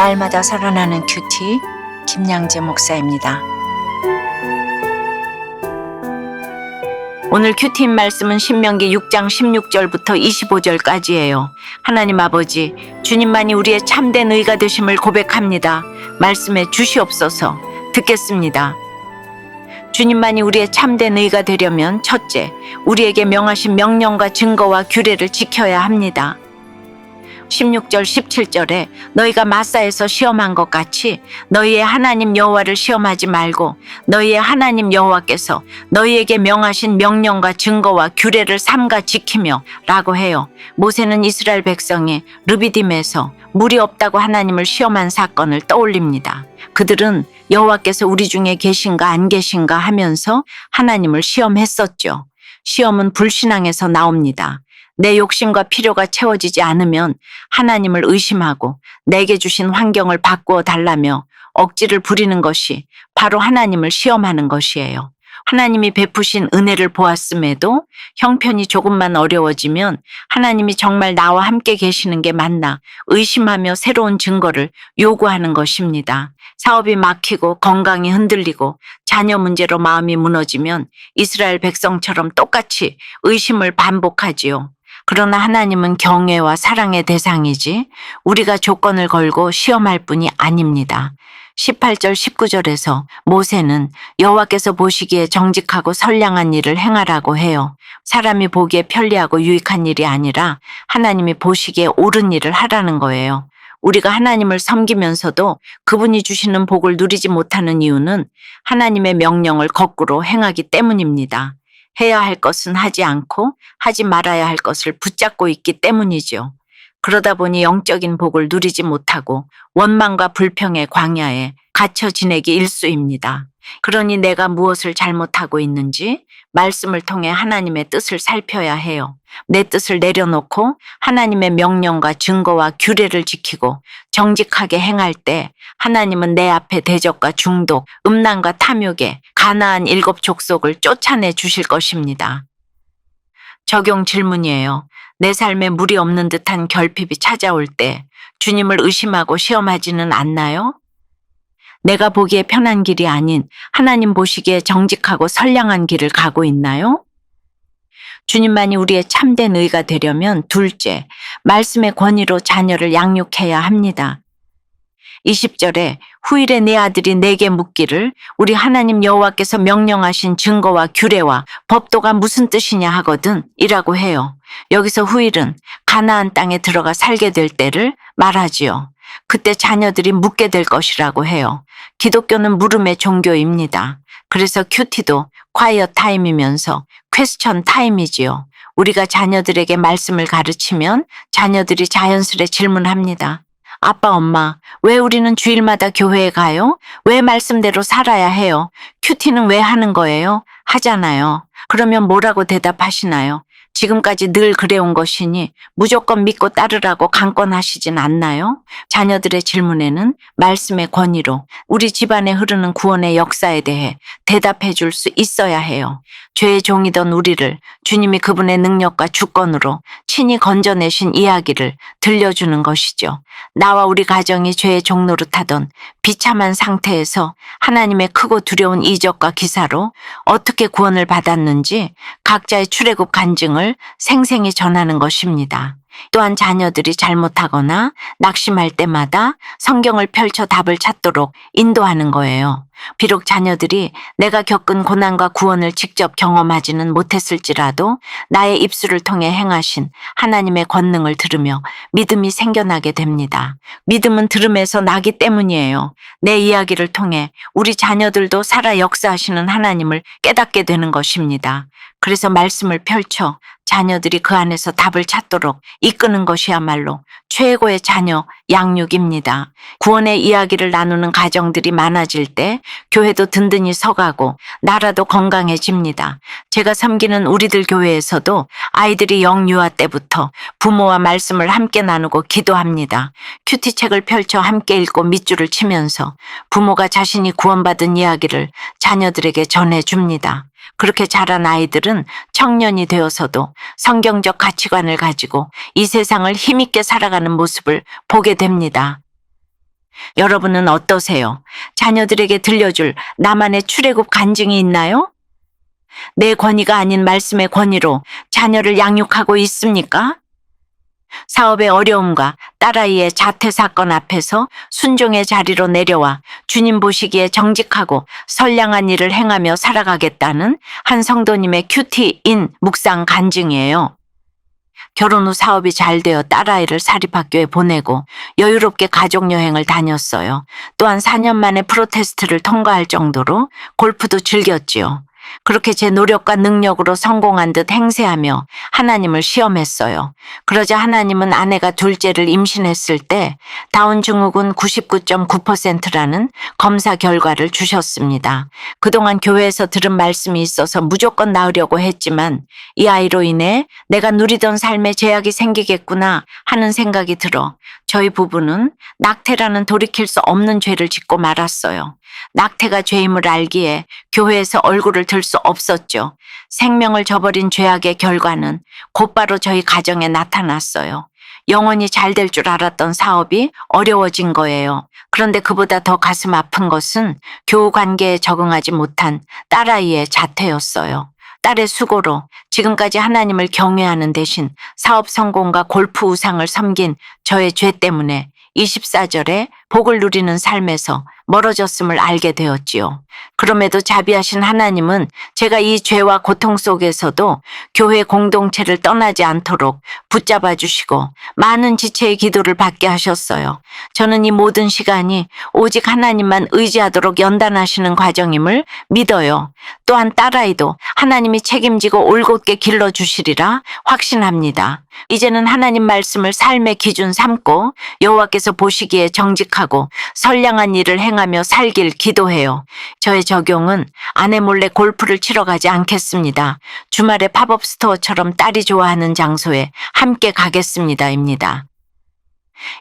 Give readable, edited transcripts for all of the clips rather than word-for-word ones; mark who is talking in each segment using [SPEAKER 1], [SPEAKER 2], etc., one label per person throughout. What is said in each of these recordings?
[SPEAKER 1] 날마다 살아나는 큐티 김양재 목사입니다. 오늘 큐티인 말씀은 신명기 6장 16절부터 25절까지예요. 하나님 아버지, 주님만이 우리의 참된 의가 되심을 고백합니다. 말씀해 주시옵소서. 듣겠습니다. 주님만이 우리의 참된 의가 되려면 첫째, 우리에게 명하신 명령과 증거와 규례를 지켜야 합니다. 16절 17절에 너희가 마사에서 시험한 것 같이 너희의 하나님 여호와를 시험하지 말고 너희의 하나님 여호와께서 너희에게 명하신 명령과 증거와 규례를 삼가 지키며 라고 해요. 모세는 이스라엘 백성이 르비딤에서 물이 없다고 하나님을 시험한 사건을 떠올립니다. 그들은 여호와께서 우리 중에 계신가 안 계신가 하면서 하나님을 시험했었죠. 시험은 불신앙에서 나옵니다. 내 욕심과 필요가 채워지지 않으면 하나님을 의심하고 내게 주신 환경을 바꾸어 달라며 억지를 부리는 것이 바로 하나님을 시험하는 것이에요. 하나님이 베푸신 은혜를 보았음에도 형편이 조금만 어려워지면 하나님이 정말 나와 함께 계시는 게 맞나 의심하며 새로운 증거를 요구하는 것입니다. 사업이 막히고 건강이 흔들리고 자녀 문제로 마음이 무너지면 이스라엘 백성처럼 똑같이 의심을 반복하지요. 그러나 하나님은 경외와 사랑의 대상이지 우리가 조건을 걸고 시험할 뿐이 아닙니다. 18절 19절에서 모세는 여호와께서 보시기에 정직하고 선량한 일을 행하라고 해요. 사람이 보기에 편리하고 유익한 일이 아니라 하나님이 보시기에 옳은 일을 하라는 거예요. 우리가 하나님을 섬기면서도 그분이 주시는 복을 누리지 못하는 이유는 하나님의 명령을 거꾸로 행하기 때문입니다. 해야 할 것은 하지 않고 하지 말아야 할 것을 붙잡고 있기 때문이죠. 그러다 보니 영적인 복을 누리지 못하고 원망과 불평의 광야에 갇혀 지내기 일쑤입니다. 그러니 내가 무엇을 잘못하고 있는지 말씀을 통해 하나님의 뜻을 살펴야 해요. 내 뜻을 내려놓고 하나님의 명령과 증거와 규례를 지키고 정직하게 행할 때 하나님은 내 앞에 대적과 중독, 음란과 탐욕에 가나안 7 족속을 쫓아내 주실 것입니다. 적용 질문이에요. 내 삶에 물이 없는 듯한 결핍이 찾아올 때 주님을 의심하고 시험하지는 않나요? 내가 보기에 편한 길이 아닌 하나님 보시기에 정직하고 선량한 길을 가고 있나요? 주님만이 우리의 참된 의가 되려면 둘째, 말씀의 권위로 자녀를 양육해야 합니다. 20절에 후일에 네 아들이 내게 묻기를 우리 하나님 여호와께서 명령하신 증거와 규례와 법도가 무슨 뜻이냐 하거든 이라고 해요. 여기서 후일은 가나안 땅에 들어가 살게 될 때를 말하지요. 그때 자녀들이 묻게 될 것이라고 해요. 기독교는 물음의 종교입니다. 그래서 큐티도 콰이어 타임이면서 퀘스천 타임이지요. 우리가 자녀들에게 말씀을 가르치면 자녀들이 자연스레 질문합니다. 아빠, 엄마, 왜 우리는 주일마다 교회에 가요? 왜 말씀대로 살아야 해요? 큐티는 왜 하는 거예요? 하잖아요. 그러면 뭐라고 대답하시나요? 지금까지 늘 그래온 것이니 무조건 믿고 따르라고 강권하시진 않나요? 자녀들의 질문에는 말씀의 권위로 우리 집안에 흐르는 구원의 역사에 대해 대답해 줄 수 있어야 해요. 죄의 종이던 우리를 주님이 그분의 능력과 주권으로 친히 건져내신 이야기를 들려주는 것이죠. 나와 우리 가정이 죄의 종노릇하던 비참한 상태에서 하나님의 크고 두려운 이적과 기사로 어떻게 구원을 받았는지 각자의 출애굽 간증을 생생히 전하는 것입니다. 또한 자녀들이 잘못하거나 낙심할 때마다 성경을 펼쳐 답을 찾도록 인도하는 거예요. 비록 자녀들이 내가 겪은 고난과 구원을 직접 경험하지는 못했을지라도 나의 입술을 통해 행하신 하나님의 권능을 들으며 믿음이 생겨나게 됩니다. 믿음은 들음에서 나기 때문이에요. 내 이야기를 통해 우리 자녀들도 살아 역사하시는 하나님을 깨닫게 되는 것입니다. 그래서 말씀을 펼쳐 자녀들이 그 안에서 답을 찾도록 이끄는 것이야말로 최고의 자녀 양육입니다. 구원의 이야기를 나누는 가정들이 많아질 때 교회도 든든히 서가고 나라도 건강해집니다. 제가 섬기는 우리들 교회에서도 아이들이 영유아 때부터 부모와 말씀을 함께 나누고 기도합니다. 큐티책을 펼쳐 함께 읽고 밑줄을 치면서 부모가 자신이 구원받은 이야기를 자녀들에게 전해줍니다. 그렇게 자란 아이들은 청년이 되어서도 성경적 가치관을 가지고 이 세상을 힘있게 살아가는 모습을 보게 됩니다. 여러분은 어떠세요? 자녀들에게 들려줄 나만의 출애굽 간증이 있나요? 내 권위가 아닌 말씀의 권위로 자녀를 양육하고 있습니까? 사업의 어려움과 딸아이의 자퇴 사건 앞에서 순종의 자리로 내려와 주님 보시기에 정직하고 선량한 일을 행하며 살아가겠다는 한 성도님의 큐티인 묵상 간증이에요. 결혼 후 사업이 잘 되어 딸아이를 사립학교에 보내고 여유롭게 가족여행을 다녔어요. 또한 4년 만에 프로테스트를 통과할 정도로 골프도 즐겼지요. 그렇게 제 노력과 능력으로 성공한 듯 행세하며 하나님을 시험했어요. 그러자 하나님은 아내가 둘째를 임신했을 때 다운 증후군 99.9%라는 검사 결과를 주셨습니다. 그동안 교회에서 들은 말씀이 있어서 무조건 낳으려고 했지만 이 아이로 인해 내가 누리던 삶에 제약이 생기겠구나 하는 생각이 들어 저희 부부는 낙태라는 돌이킬 수 없는 죄를 짓고 말았어요. 낙태가 죄임을 알기에 교회에서 얼굴을 들 수 없었죠. 생명을 저버린 죄악의 결과는 곧바로 저희 가정에 나타났어요. 영원히 잘 될 줄 알았던 사업이 어려워진 거예요. 그런데 그보다 더 가슴 아픈 것은 교우 관계에 적응하지 못한 딸아이의 자퇴였어요. 딸의 수고로 지금까지 하나님을 경외하는 대신 사업 성공과 골프 우상을 섬긴 저의 죄 때문에 24절에 복을 누리는 삶에서 멀어졌음을 알게 되었지요. 그럼에도 자비하신 하나님은 제가 이 죄와 고통 속에서도 교회 공동체를 떠나지 않도록 붙잡아 주시고 많은 지체의 기도를 받게 하셨어요. 저는 이 모든 시간이 오직 하나님만 의지하도록 연단하시는 과정임을 믿어요. 또한 딸아이도 하나님이 책임지고 올곧게 길러주시리라 확신합니다. 이제는 하나님 말씀을 삶의 기준 삼고 여호와께서 보시기에 정직하고 선량한 일을 행하며 살길 기도해요. 저의 적용은 아내 몰래 골프를 치러 가지 않겠습니다. 주말에 팝업 스토어처럼 딸이 좋아하는 장소에 함께 가겠습니다입니다.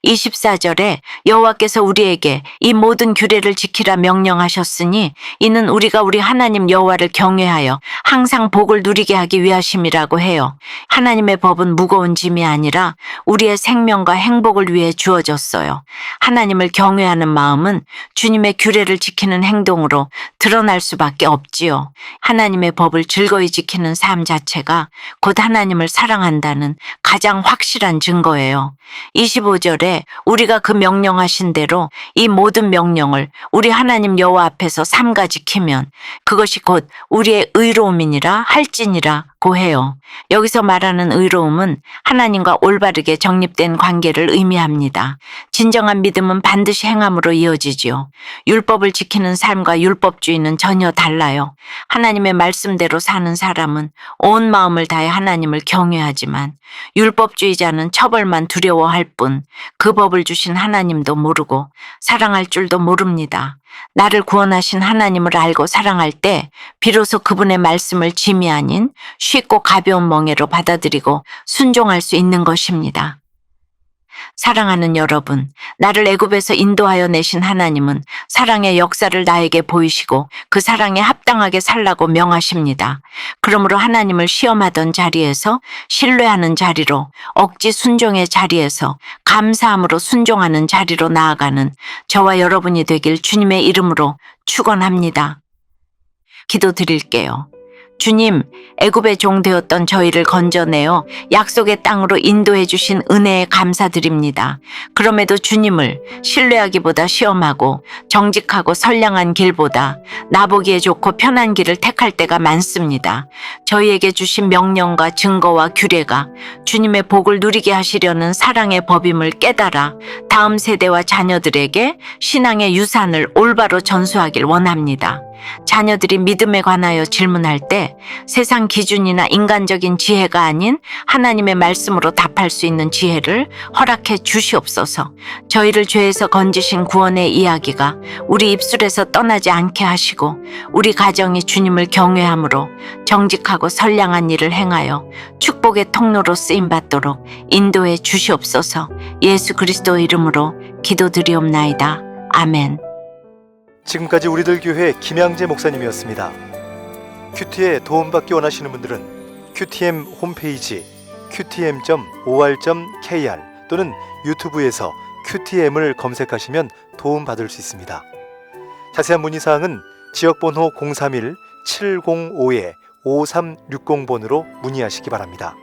[SPEAKER 1] 24절에 여호와께서 우리에게 이 모든 규례를 지키라 명령하셨으니 이는 우리가 우리 하나님 여호와를 경외하여 항상 복을 누리게 하기 위하심이라고 해요. 하나님의 법은 무거운 짐이 아니라 우리의 생명과 행복을 위해 주어졌어요. 하나님을 경외하는 마음은 주님의 규례를 지키는 행동으로 드러날 수밖에 없지요. 하나님의 법을 즐거이 지키는 삶 자체가 곧 하나님을 사랑한다는 가장 확실한 증거예요. 25절에 우리가 그 명령하신 대로 이 모든 명령을 우리 하나님 여호와 앞에서 삼가 지키면 그것이 곧 우리의 의로움이니라 할지니라고 해요. 여기서 말하는 의로움은 하나님과 올바르게 정립된 관계를 의미합니다. 진정한 믿음은 반드시 행함으로 이어지지요. 율법을 지키는 삶과 율법주의는 전혀 달라요. 하나님의 말씀대로 사는 사람은 온 마음을 다해 하나님을 경외하지만 율법주의자는 처벌만 두려워할 뿐 그 법을 주신 하나님도 모르고 사랑할 줄도 모릅니다. 나를 구원하신 하나님을 알고 사랑할 때 비로소 그분의 말씀을 짐이 아닌 쉽고 가벼운 멍에로 받아들이고 순종할 수 있는 것입니다. 사랑하는 여러분, 나를 애굽에서 인도하여 내신 하나님은 사랑의 역사를 나에게 보이시고 그 사랑에 합당하게 살라고 명하십니다. 그러므로 하나님을 시험하던 자리에서 신뢰하는 자리로, 억지 순종의 자리에서 감사함으로 순종하는 자리로 나아가는 저와 여러분이 되길 주님의 이름으로 축원합니다. 기도드릴게요. 주님, 애굽의 종 되었던 저희를 건져내어 약속의 땅으로 인도해 주신 은혜에 감사드립니다. 그럼에도 주님을 신뢰하기보다 시험하고 정직하고 선량한 길보다 나보기에 좋고 편한 길을 택할 때가 많습니다. 저희에게 주신 명령과 증거와 규례가 주님의 복을 누리게 하시려는 사랑의 법임을 깨달아 다음 세대와 자녀들에게 신앙의 유산을 올바로 전수하길 원합니다. 자녀들이 믿음에 관하여 질문할 때 세상 기준이나 인간적인 지혜가 아닌 하나님의 말씀으로 답할 수 있는 지혜를 허락해 주시옵소서. 저희를 죄에서 건지신 구원의 이야기가 우리 입술에서 떠나지 않게 하시고 우리 가정이 주님을 경외함으로 정직하고 선량한 일을 행하여 축복의 통로로 쓰임받도록 인도해 주시옵소서. 예수 그리스도 이름으로 기도드리옵나이다. 아멘.
[SPEAKER 2] 지금까지 우리들 교회 김양재 목사님이었습니다. 큐티에 도움받기 원하시는 분들은 QTM 홈페이지 qtm.or.kr 또는 유튜브에서 QTM을 검색하시면 도움받을 수 있습니다. 자세한 문의사항은 지역번호 031-705-5360번으로 문의하시기 바랍니다.